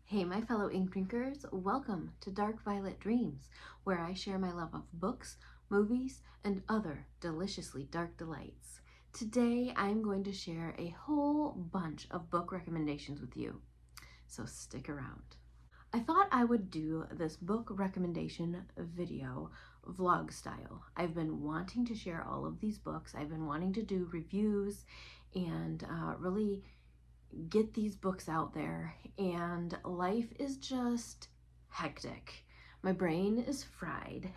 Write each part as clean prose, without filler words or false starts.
Hey, my fellow ink drinkers, welcome to Dark Violet Dreams, where I share my love of books, movies, and other deliciously dark delights. Today, I'm going to share a whole bunch of book recommendations with you, so stick around. I thought I would do this book recommendation video vlog style. I've been wanting to share all of these books. I've been wanting to do reviews and really get these books out there, and life is just hectic. My brain is fried.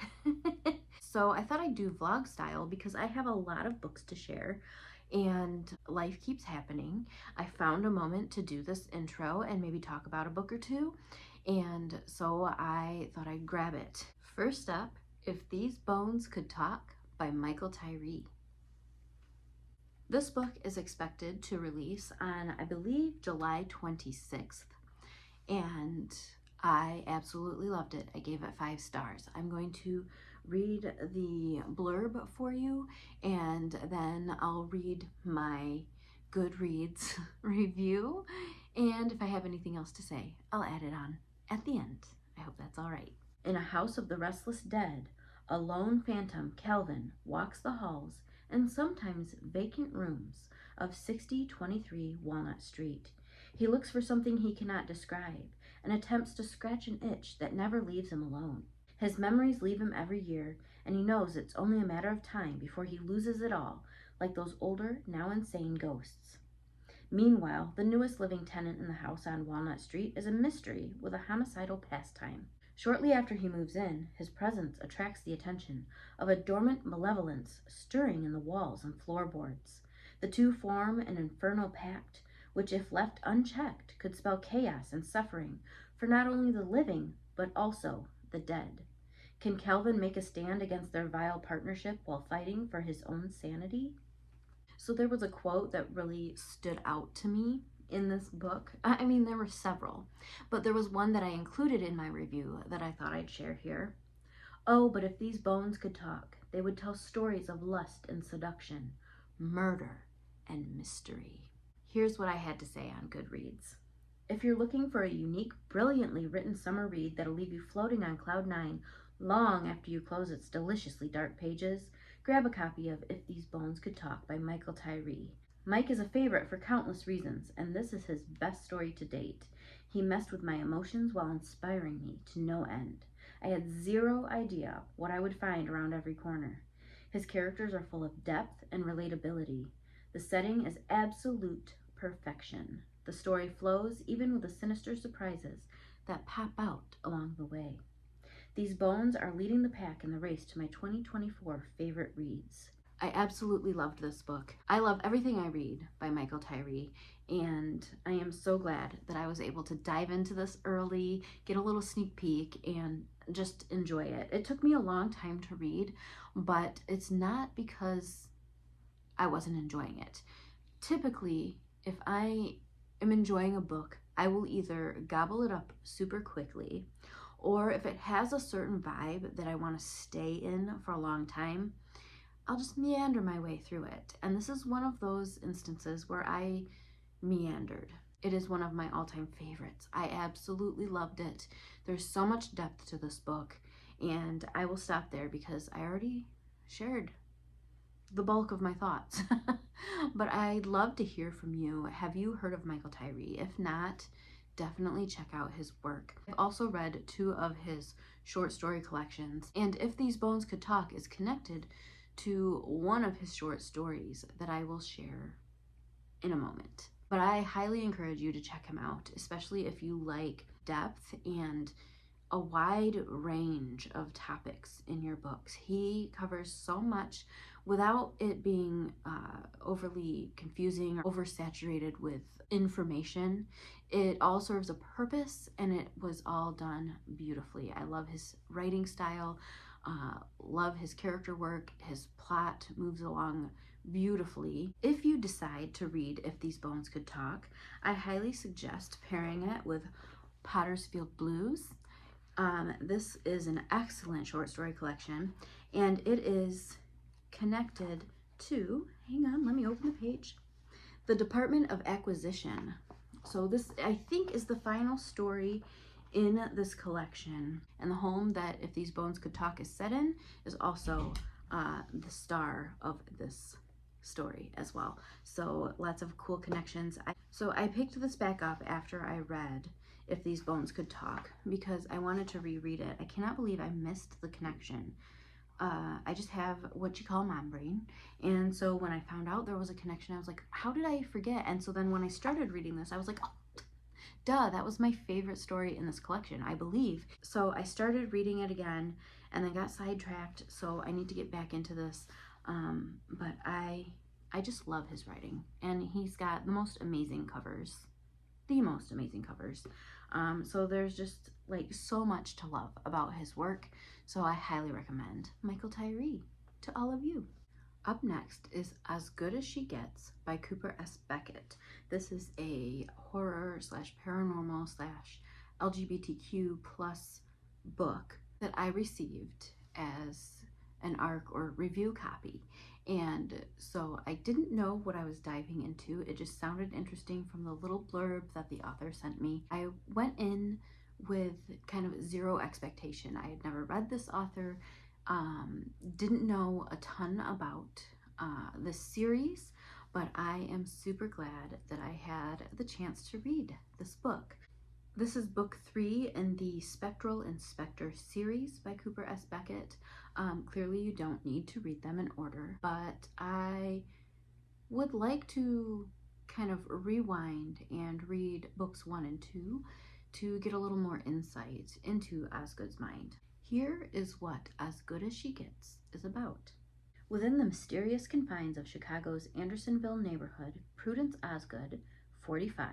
So I thought I'd do vlog style because I have a lot of books to share and life keeps happening. I found a moment to do this intro and maybe talk about a book or two, and so I thought I'd grab it. First up, If These Bones Could Talk by Michael Tyree. This book is expected to release on, I believe, July 26th, and I absolutely loved it. I gave it 5 stars. I'm going to read the blurb for you, and then I'll read my Goodreads review, and if I have anything else to say, I'll add it on at the end. I hope that's all right. In a house of the restless dead, a lone phantom, Calvin, walks the halls and sometimes vacant rooms of 6023 Walnut Street. He looks for something he cannot describe and attempts to scratch an itch that never leaves him alone. His memories leave him every year, and he knows it's only a matter of time before he loses it all, like those older, now insane ghosts. Meanwhile, the newest living tenant in the house on Walnut Street is a mystery with a homicidal pastime. Shortly after he moves in, his presence attracts the attention of a dormant malevolence stirring in the walls and floorboards. The two form an infernal pact, which if left unchecked could spell chaos and suffering for not only the living, but also the dead. Can Calvin make a stand against their vile partnership while fighting for his own sanity? So there was a quote that really stood out to me in this book. I mean, there were several, but there was one that I included in my review that I thought I'd share here. Oh, but if these bones could talk, they would tell stories of lust and seduction, murder and mystery. Here's what I had to say on Goodreads. If you're looking for a unique, brilliantly written summer read that'll leave you floating on cloud 9 long after you close its deliciously dark pages, grab a copy of If These Bones Could Talk by Michael Tyree. Mike is a favorite for countless reasons, and this is his best story to date. He messed with my emotions while inspiring me to no end. I had zero idea what I would find around every corner. His characters are full of depth and relatability. The setting is absolute perfection. The story flows even with the sinister surprises that pop out along the way. These bones are leading the pack in the race to my 2024 favorite reads. I absolutely loved this book. I love everything I read by Michael Tyree, and I am so glad that I was able to dive into this early, get a little sneak peek, and just enjoy it. It took me a long time to read, but it's not because I wasn't enjoying it. Typically, if I am enjoying a book, I will either gobble it up super quickly, or if it has a certain vibe that I want to stay in for a long time, I'll just meander my way through it. And this is one of those instances where I meandered. It is one of my all-time favorites. I absolutely loved it. There's so much depth to this book, and I will stop there because I already shared the bulk of my thoughts. But I'd love to hear from you. Have you heard of Michael Tyree? If not, definitely check out his work. I've also read 2 of his short story collections, and If These Bones Could Talk is connected to one of his short stories that I will share in a moment. But I highly encourage you to check him out, especially if you like depth and a wide range of topics in your books. He covers so much without it being overly confusing or oversaturated with information. It all serves a purpose, and it was all done beautifully. I love his writing style, love his character work. His plot moves along beautifully. If you decide to read If These Bones Could Talk, I highly suggest pairing it with Pottersfield Blues. This is an excellent short story collection, and it is connected to, hang on, let me open the page, the Department of Acquisition. So this, I think, is the final story in this collection. And the home that If These Bones Could Talk is set in is also the star of this story as well. So lots of cool connections. So I picked this back up after I read If These Bones Could Talk because I wanted to reread it. I cannot believe I missed the connection. I just have what you call mom brain. And so when I found out there was a connection, I was like, how did I forget? And so then when I started reading this, I was like, oh, duh, that was my favorite story in this collection, I believe. So I started reading it again and then got sidetracked. So I need to get back into this. But I just love his writing, and he's got the most amazing covers. So there's just like so much to love about his work. So I highly recommend Michael Tyree to all of you. Up next is As Good As She Gets by Cooper S. Beckett. This is a horror / paranormal / LGBTQ plus book that I received as an ARC or review copy. And so I didn't know what I was diving into. It just sounded interesting from the little blurb that the author sent me. I went in with kind of zero expectation. I had never read this author, didn't know a ton about this series, but I am super glad that I had the chance to read this book. This is book 3 in the Spectral Inspector series by Cooper S. Beckett. Clearly you don't need to read them in order, but I would like to kind of rewind and read books 1 and 2 to get a little more insight into Osgood's mind. Here is what As Good As She Gets is about. Within the mysterious confines of Chicago's Andersonville neighborhood, Prudence Osgood, 45,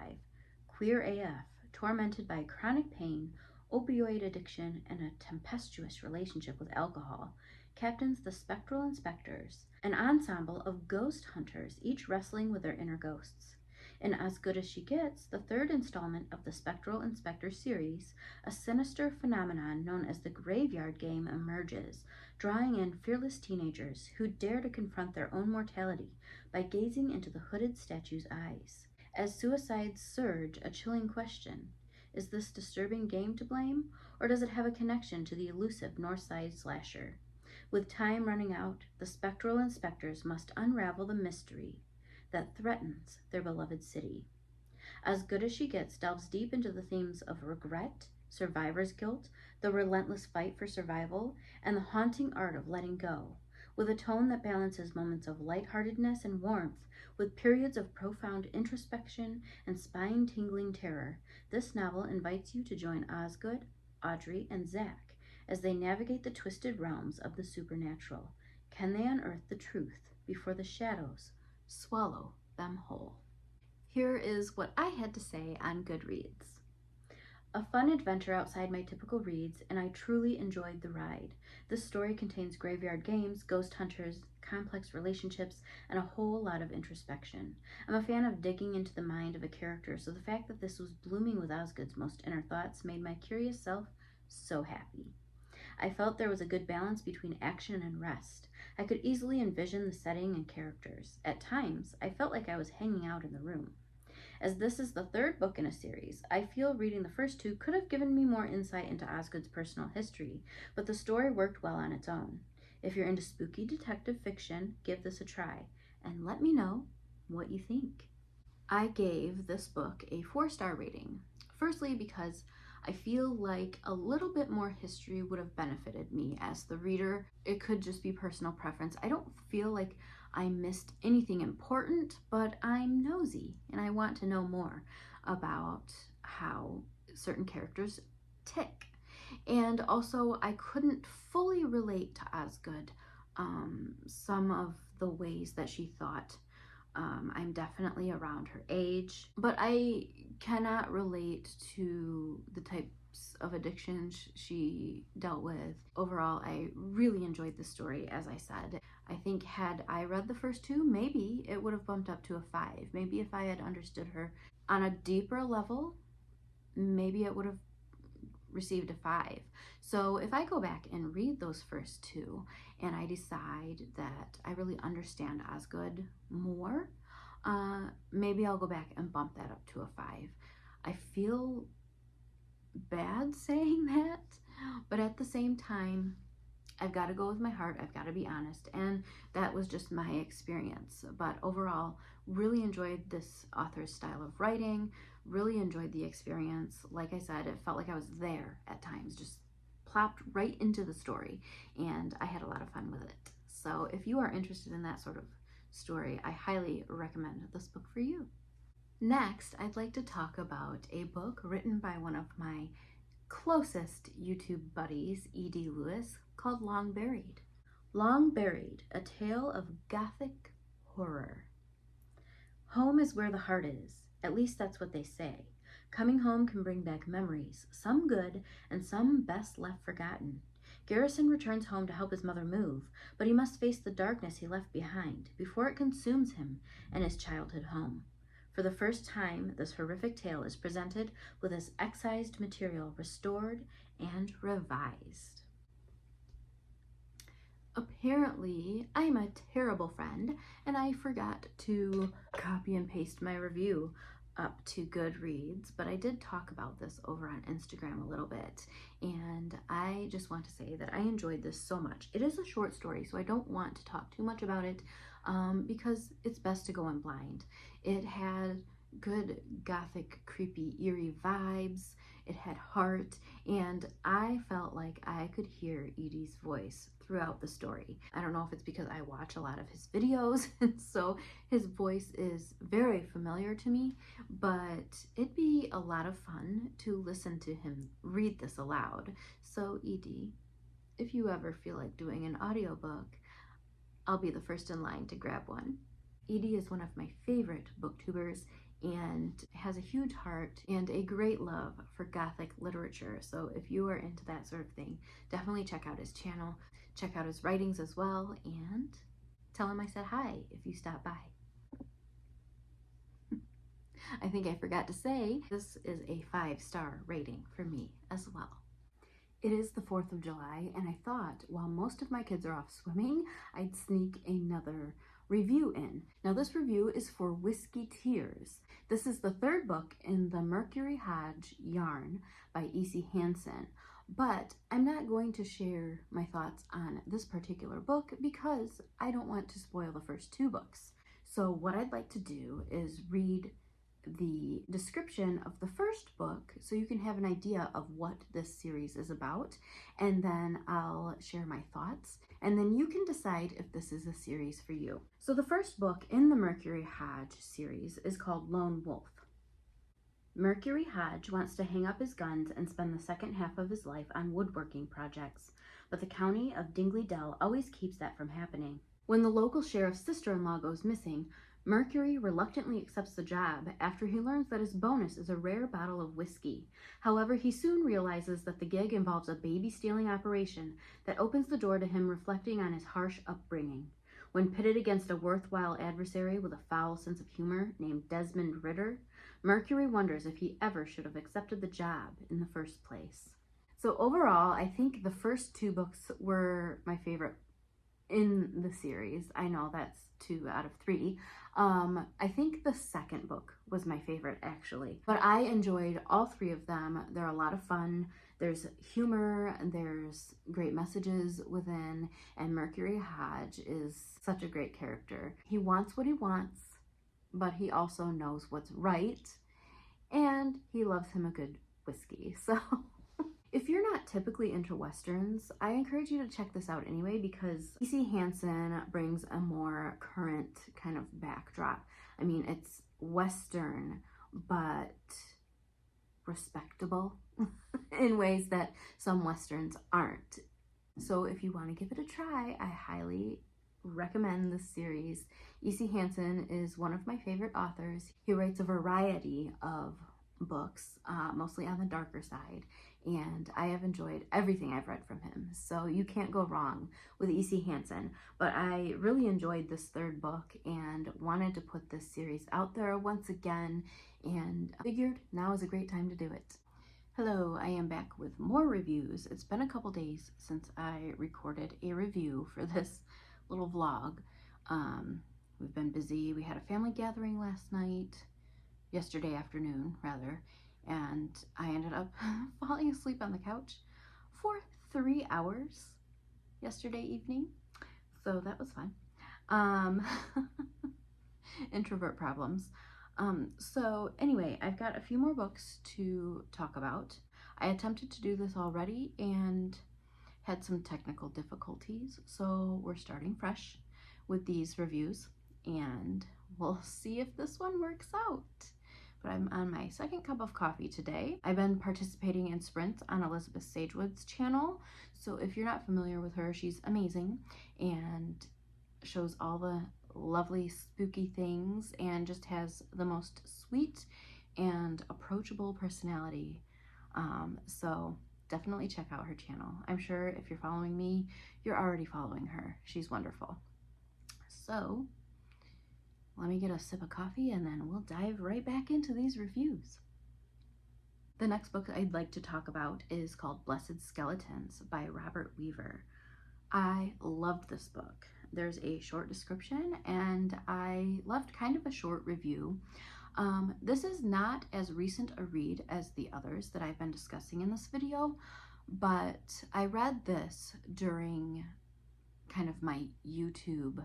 queer AF, tormented by chronic pain, opioid addiction, and a tempestuous relationship with alcohol, captains the Spectral Inspectors, an ensemble of ghost hunters, each wrestling with their inner ghosts. In As Good As She Gets, the third installment of the Spectral Inspector series, a sinister phenomenon known as the Graveyard Game emerges, drawing in fearless teenagers who dare to confront their own mortality by gazing into the hooded statue's eyes. As suicides surge, a chilling question: is this disturbing game to blame, or does it have a connection to the elusive North Side slasher? With time running out, the Spectral Inspectors must unravel the mystery that threatens their beloved city. As Good As She Gets delves deep into the themes of regret, survivor's guilt, the relentless fight for survival, and the haunting art of letting go, with a tone that balances moments of lightheartedness and warmth with periods of profound introspection and spine-tingling terror. This novel invites you to join Osgood, Audrey, and Zach as they navigate the twisted realms of the supernatural. Can they unearth the truth before the shadows swallow them whole? Here is what I had to say on Goodreads. A fun adventure outside my typical reads, and I truly enjoyed the ride. This story contains graveyard games, ghost hunters, complex relationships, and a whole lot of introspection. I'm a fan of digging into the mind of a character, so the fact that this was blooming with Osgood's most inner thoughts made my curious self so happy. I felt there was a good balance between action and rest. I could easily envision the setting and characters. At times, I felt like I was hanging out in the room. As this is the third book in a series, I feel reading the first 2 could have given me more insight into Osgood's personal history, but the story worked well on its own. If you're into spooky detective fiction, give this a try, and let me know what you think. I gave this book a 4-star rating. Firstly, because I feel like a little bit more history would have benefited me as the reader. It could just be personal preference. I don't feel like I missed anything important, but I'm nosy and I want to know more about how certain characters tick. And also, I couldn't fully relate to Osgood, some of the ways that she thought. I'm definitely around her age, but I cannot relate to the types of addictions she dealt with. Overall, I really enjoyed the story, as I said. I think had I read the first 2, maybe it would have bumped up to a 5. Maybe if I had understood her on a deeper level, maybe it would have received a 5. So if I go back and read those first 2 and I decide that I really understand Osgood more, maybe I'll go back and bump that up to a 5. I feel bad saying that, but at the same time, I've got to go with my heart. I've got to be honest. And that was just my experience. But overall, really enjoyed this author's style of writing, really enjoyed the experience. Like I said, it felt like I was there at times, just plopped right into the story. And I had a lot of fun with it. So if you are interested in that sort of story, I highly recommend this book for you. Next, I'd like to talk about a book written by one of my closest YouTube buddies, E.D. Lewis, called Long Buried. Long Buried, a tale of gothic horror. Home is where the heart is. At least that's what they say. Coming home can bring back memories, some good and some best left forgotten. Garrison returns home to help his mother move, but he must face the darkness he left behind before it consumes him and his childhood home. For the first time, this horrific tale is presented with its excised material restored and revised. Apparently, I'm a terrible friend, and I forgot to copy and paste my review up to Goodreads, but I did talk about this over on Instagram a little bit, and I just want to say that I enjoyed this so much. It is a short story, so I don't want to talk too much about it, because it's best to go in blind. It had good gothic, creepy, eerie vibes. It had heart, and I felt like I could hear Edie's voice throughout the story. I don't know if it's because I watch a lot of his videos, and so his voice is very familiar to me, but it'd be a lot of fun to listen to him read this aloud. So Edie, if you ever feel like doing an audiobook, I'll be the first in line to grab one. Edie is one of my favorite booktubers and has a huge heart and a great love for Gothic literature. So if you are into that sort of thing, definitely check out his channel, check out his writings as well, and tell him I said hi if you stop by. I think I forgot to say, this is a 5-star rating for me as well. It is the 4th of July, and I thought while most of my kids are off swimming, I'd sneak another review in. Now this review is for Whiskey Tears. This is the 3rd book in the Mercury Hodge yarn by E.C. Hanson, but I'm not going to share my thoughts on this particular book because I don't want to spoil the first 2 books. So what I'd like to do is read the description of the first book so you can have an idea of what this series is about, and then I'll share my thoughts, and then you can decide if this is a series for you. So the first book in the Mercury Hodge series is called Lone Wolf. Mercury Hodge wants to hang up his guns and spend the second half of his life on woodworking projects, but the county of Dingley Dell always keeps that from happening. When the local sheriff's sister-in-law goes missing, Mercury reluctantly accepts the job after he learns that his bonus is a rare bottle of whiskey. However, he soon realizes that the gig involves a baby-stealing operation that opens the door to him reflecting on his harsh upbringing. When pitted against a worthwhile adversary with a foul sense of humor named Desmond Ritter, Mercury wonders if he ever should have accepted the job in the first place. So overall, I think the first 2 books were my favorite in the series. I know that's 2 out of 3. I think the second book was my favorite actually, but I enjoyed all 3 of them. They're a lot of fun. There's humor, there's great messages within, and Mercury Hodge is such a great character. He wants what he wants, but he also knows what's right, and he loves him a good whiskey. So if you're not typically into Westerns, I encourage you to check this out anyway, because E.C. Hanson brings a more current kind of backdrop. I mean, it's Western, but respectable in ways that some Westerns aren't. So if you want to give it a try, I highly recommend this series. E.C. Hanson is one of my favorite authors. He writes a variety of books, mostly on the darker side, and I have enjoyed everything I've read from him, so you can't go wrong with E.C. Hanson. But I really enjoyed this 3rd book and wanted to put this series out there once again, and figured now is a great time to do it. Hello, I am back with more reviews. It's been a couple days since I recorded a review for this little vlog. We've been busy. We had a family gathering yesterday afternoon rather, and I ended up falling asleep on the couch for 3 hours yesterday evening. So that was fun. Introvert problems. So anyway, I've got a few more books to talk about. I attempted to do this already and had some technical difficulties, so we're starting fresh with these reviews, and we'll see if this one works out. But I'm on my second cup of coffee today. I've been participating in sprints on Elizabeth Sagewood's channel, so if you're not familiar with her, she's amazing and shows all the lovely spooky things and just has the most sweet and approachable personality. So definitely check out her channel. I'm sure if you're following me, you're already following her. She's wonderful. So let me get a sip of coffee and then we'll dive right back into these reviews. The next book I'd like to talk about is called Blessed Skeletons by Robert Weaver. I loved this book. There's a short description and I left kind of a short review. This is not as recent a read as the others that I've been discussing in this video, but I read this during kind of my YouTube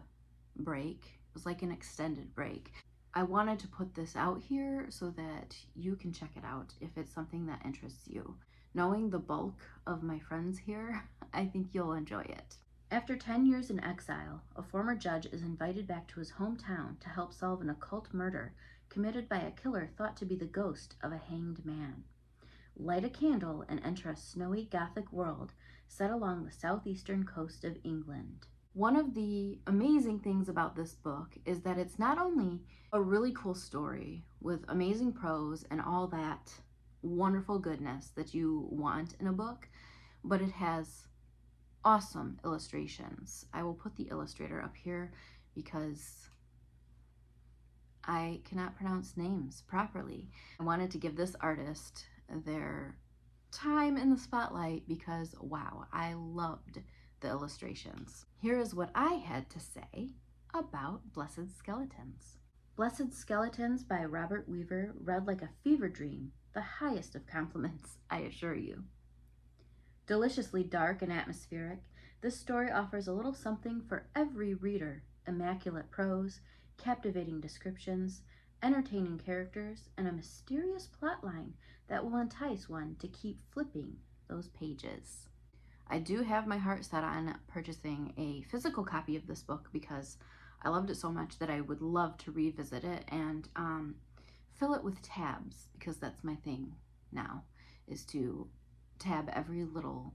break. It was like an extended break. I wanted to put this out here so that you can check it out if it's something that interests you. Knowing the bulk of my friends here, I think you'll enjoy it. After 10 years in exile, a former judge is invited back to his hometown to help solve an occult murder committed by a killer thought to be the ghost of a hanged man. Light a candle and enter a snowy Gothic world set along the southeastern coast of England. One of the amazing things about this book is that it's not only a really cool story with amazing prose and all that wonderful goodness that you want in a book, but it has awesome illustrations. I will put the illustrator up here because I cannot pronounce names properly. I wanted to give this artist their time in the spotlight because, wow, I loved the illustrations. Here is what I had to say about Blessed Skeletons. Blessed Skeletons by Robert Weaver read like a fever dream, the highest of compliments, I assure you. Deliciously dark and atmospheric, this story offers a little something for every reader. Immaculate prose, captivating descriptions, entertaining characters, and a mysterious plotline that will entice one to keep flipping those pages. I do have my heart set on purchasing a physical copy of this book because I loved it so much that I would love to revisit it and fill it with tabs, because that's my thing now, is to tab every little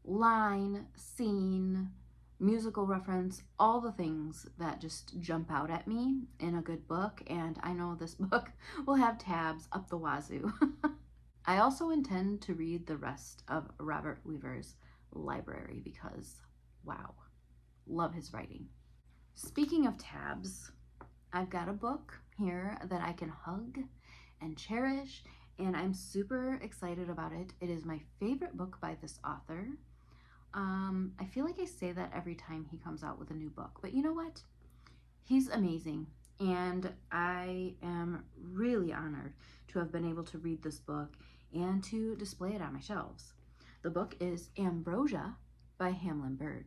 line, scene, musical reference, all the things that just jump out at me in a good book, and I know this book will have tabs up the wazoo. I also intend to read the rest of Robert Weaver's library because, wow, love his writing. Speaking of tabs, I've got a book here that I can hug and cherish, and I'm super excited about it. It is my favorite book by this author. I feel like I say that every time he comes out with a new book, but you know what? He's amazing, and I am really honored to have been able to read this book and to display it on my shelves. The book is Ambrosia by Hamelin.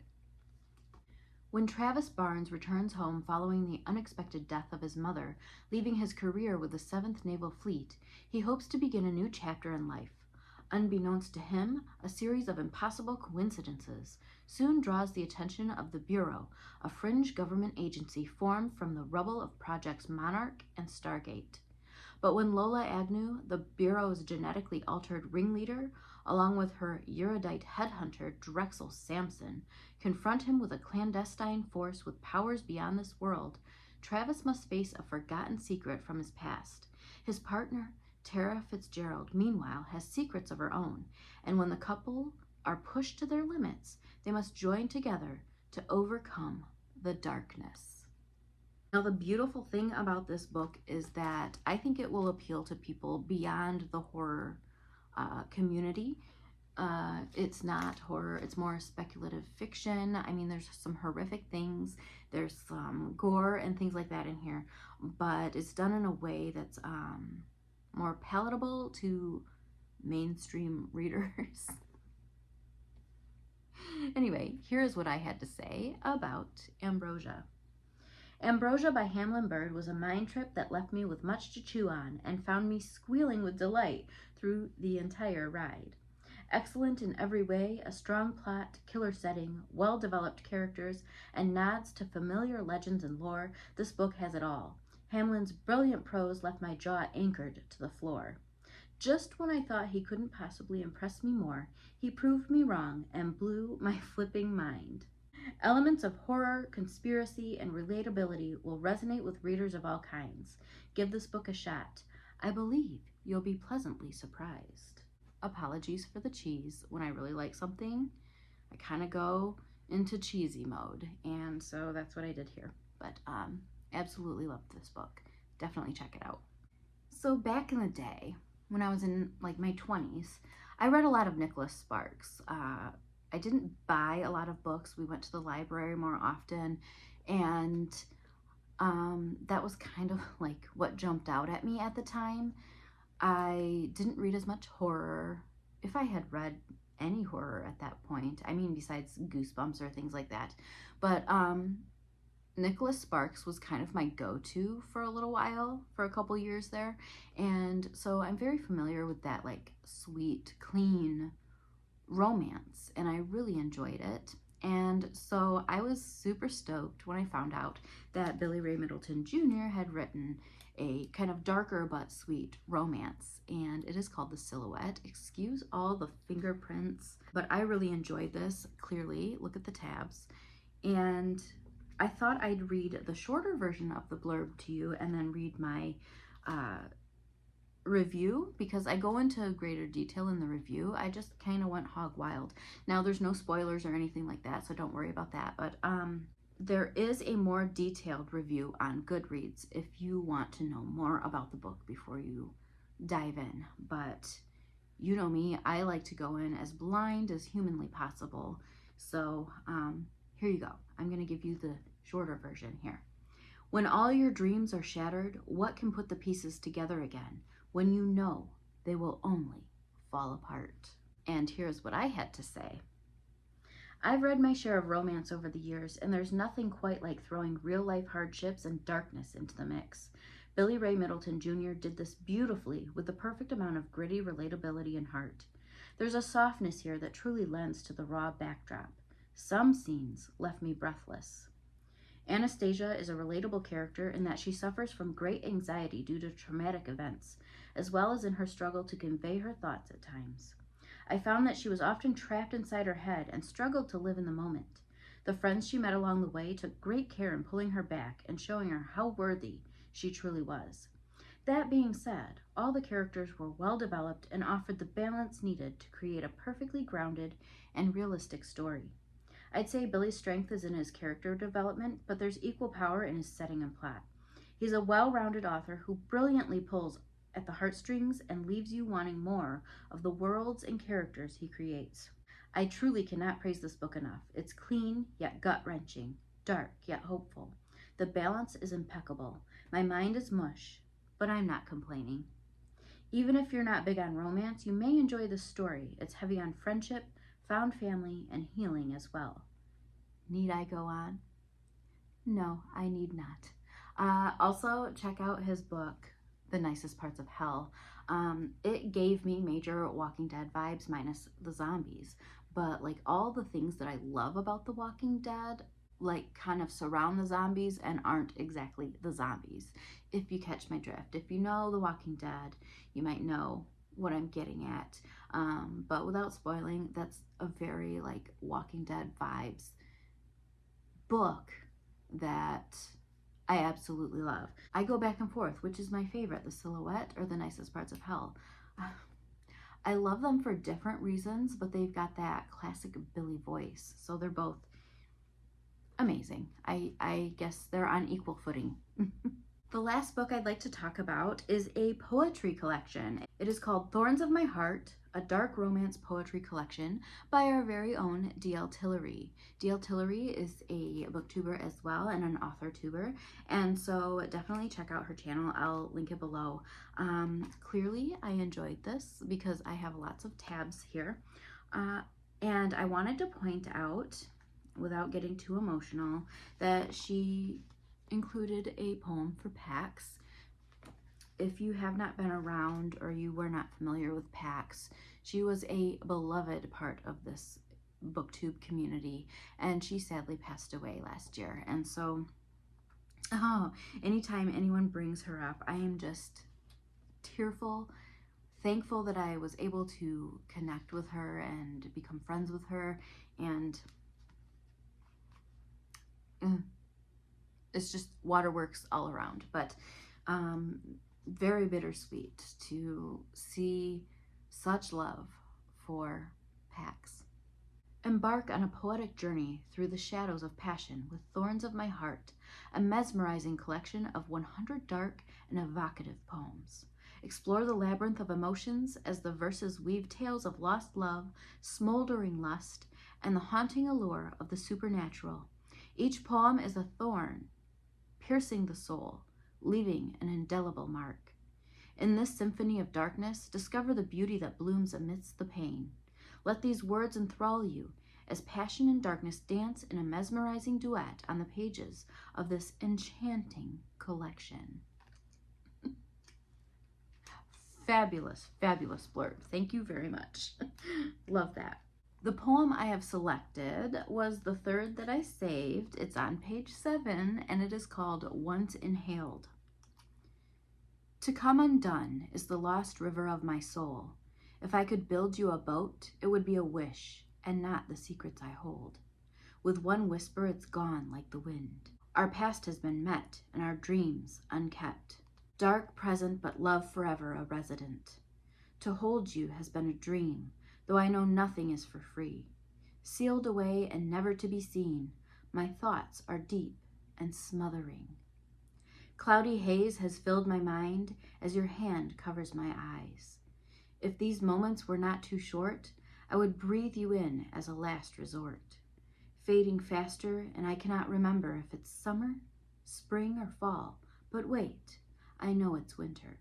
When Travis Barnes returns home following the unexpected death of his mother, leaving his career with the 7th Naval Fleet, he hopes to begin a new chapter in life. Unbeknownst to him, a series of impossible coincidences soon draws the attention of the Bureau, a fringe government agency formed from the rubble of Projects Monarch and Stargate. But when Lola Agnew, the Bureau's genetically altered ringleader, along with her erudite headhunter Drexel Sampson, confront him with a clandestine force with powers beyond this world, Travis must face a forgotten secret from his past. His partner, Tara Fitzgerald, meanwhile, has secrets of her own, and when the couple are pushed to their limits, they must join together to overcome the darkness. Now, the beautiful thing about this book is that I think it will appeal to people beyond the horror community. It's not horror, it's more speculative fiction. I mean, there's some horrific things, there's some gore and things like that in here, but it's done in a way that's more palatable to mainstream readers. Anyway, here's what I had to say about Ambrosia. Ambrosia by Hamelin Bird was a mind trip that left me with much to chew on and found me squealing with delight through the entire ride. Excellent in every way, a strong plot, killer setting, well-developed characters, and nods to familiar legends and lore, this book has it all. Hamelin's brilliant prose left my jaw anchored to the floor. Just when I thought he couldn't possibly impress me more, he proved me wrong and blew my flipping mind. Elements of horror, conspiracy, and relatability will resonate with readers of all kinds. Give this book a shot. I believe you'll be pleasantly surprised. Apologies for the cheese. When I really like something, I kind of go into cheesy mode, and so that's what I did here. But absolutely loved this book. Definitely check it out. So back in the day, when I was in like my 20s, I read a lot of Nicholas Sparks. I didn't buy a lot of books. We went to the library more often, and that was kind of like what jumped out at me at the time. I didn't read as much horror, if I had read any horror at that point. I mean, besides Goosebumps or things like that. But Nicholas Sparks was kind of my go-to for a little while, for a couple years there. And so I'm very familiar with that like sweet, clean romance, and I really enjoyed it. And so I was super stoked when I found out that Billy Ray Middleton Jr. had written a kind of darker but sweet romance, and it is called The Silhouette. Excuse all the fingerprints, but I really enjoyed this. Clearly, look at the tabs. And I thought I'd read the shorter version of the blurb to you and then read my review, because I go into greater detail in the review. I just kind of went hog wild. Now, there's no spoilers or anything like that, so don't worry about that. But there is a more detailed review on Goodreads if you want to know more about the book before you dive in. But you know me, I like to go in as blind as humanly possible. So here you go. I'm going to give you the shorter version here. When all your dreams are shattered, what can put the pieces together again when you know they will only fall apart? And here's what I had to say. I've read my share of romance over the years, and there's nothing quite like throwing real-life hardships and darkness into the mix. Billy Ray Middleton Jr. did this beautifully with the perfect amount of gritty relatability and heart. There's a softness here that truly lends to the raw backdrop. Some scenes left me breathless. Anastasia is a relatable character in that she suffers from great anxiety due to traumatic events, as well as in her struggle to convey her thoughts at times. I found that she was often trapped inside her head and struggled to live in the moment. The friends she met along the way took great care in pulling her back and showing her how worthy she truly was. That being said, all the characters were well developed and offered the balance needed to create a perfectly grounded and realistic story. I'd say Billy's strength is in his character development, but there's equal power in his setting and plot. He's a well-rounded author who brilliantly pulls at the heartstrings and leaves you wanting more of the worlds and characters he creates. I truly cannot praise this book enough. It's clean, yet gut-wrenching, dark, yet hopeful. The balance is impeccable. My mind is mush, but I'm not complaining. Even if you're not big on romance, you may enjoy this story. It's heavy on friendship, found family, and healing as well. Need I go on? No, I need not. Also, check out his book, The Nicest Parts of Hell. It gave me major Walking Dead vibes, minus the zombies. But like all the things that I love about The Walking Dead, like kind of surround the zombies and aren't exactly the zombies. If you catch my drift. If you know The Walking Dead, you might know what I'm getting at. But without spoiling, that's a very like Walking Dead vibes book that I absolutely love. I go back and forth, which is my favorite, The Silhouette or The Nicest Parts of Hell. I love them for different reasons, but they've got that classic Billy voice, so they're both amazing. I guess they're on equal footing. The last book I'd like to talk about is a poetry collection. It is called Thorns of My Heart, a dark romance poetry collection by our very own D.L. Tillery. D.L. Tillery is a booktuber as well and an author tuber, and so definitely check out her channel. I'll link it below. Clearly I enjoyed this because I have lots of tabs here, and I wanted to point out, without getting too emotional, that she included a poem for Pax. If you have not been around or you were not familiar with Pax, she was a beloved part of this booktube community, and she sadly passed away last year. And so, anytime anyone brings her up, I am just tearful, thankful that I was able to connect with her and become friends with her, and it's just waterworks all around. But very bittersweet to see such love for Pax. Embark on a poetic journey through the shadows of passion with Thorns of My Heart, a mesmerizing collection of 100 dark and evocative poems. Explore the labyrinth of emotions as the verses weave tales of lost love, smoldering lust, and the haunting allure of the supernatural. Each poem is a thorn, piercing the soul, leaving an indelible mark. In this symphony of darkness, discover the beauty that blooms amidst the pain. Let these words enthrall you as passion and darkness dance in a mesmerizing duet on the pages of this enchanting collection. Fabulous, fabulous blurb. Thank you very much. Love that. The poem I have selected was the third that I saved. It's on page 7, and it is called Once Inhaled. To come undone is the lost river of my soul. If I could build you a boat, it would be a wish, and not the secrets I hold. With one whisper, it's gone like the wind. Our past has been met, and our dreams unkept. Dark present, but love forever a resident. To hold you has been a dream, though I know nothing is for free. Sealed away and never to be seen, my thoughts are deep and smothering. Cloudy haze has filled my mind as your hand covers my eyes. If these moments were not too short, I would breathe you in as a last resort. Fading faster, and I cannot remember if it's summer, spring, or fall. But wait, I know it's winter.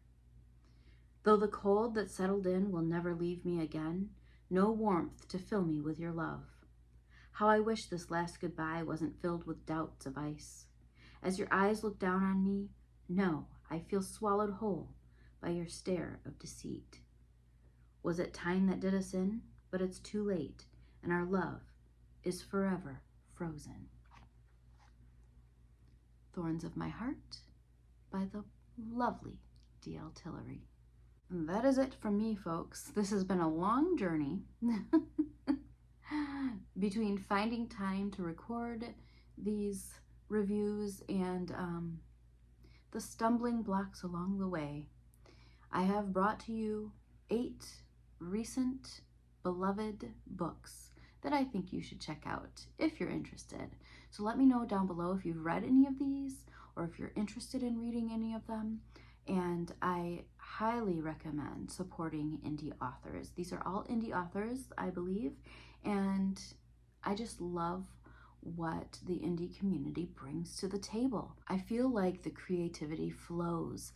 Though the cold that settled in will never leave me again, no warmth to fill me with your love. How I wish this last goodbye wasn't filled with doubts of ice. As your eyes look down on me, no, I feel swallowed whole by your stare of deceit. Was it time that did us in? But it's too late, and our love is forever frozen. Thorns of My Heart by the lovely D.L. Tillery. And that is it from me, folks. This has been a long journey between finding time to record these reviews and the stumbling blocks along the way. I have brought to you 8 recent beloved books that I think you should check out if you're interested. So let me know down below if you've read any of these or if you're interested in reading any of them. And I highly recommend supporting indie authors. These are all indie authors, I believe, and I just love what the indie community brings to the table. I feel like the creativity flows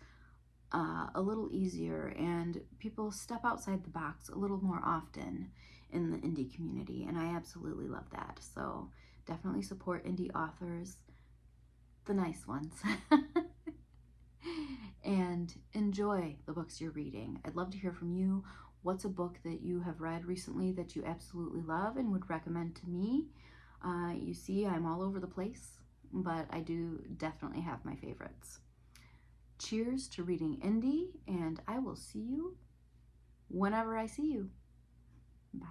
a little easier and people step outside the box a little more often in the indie community, and I absolutely love that. So definitely support indie authors, the nice ones, and enjoy the books you're reading. I'd love to hear from you. What's a book that you have read recently that you absolutely love and would recommend to me? You see, I'm all over the place, but I do definitely have my favorites. Cheers to reading indie, and I will see you whenever I see you. Bye.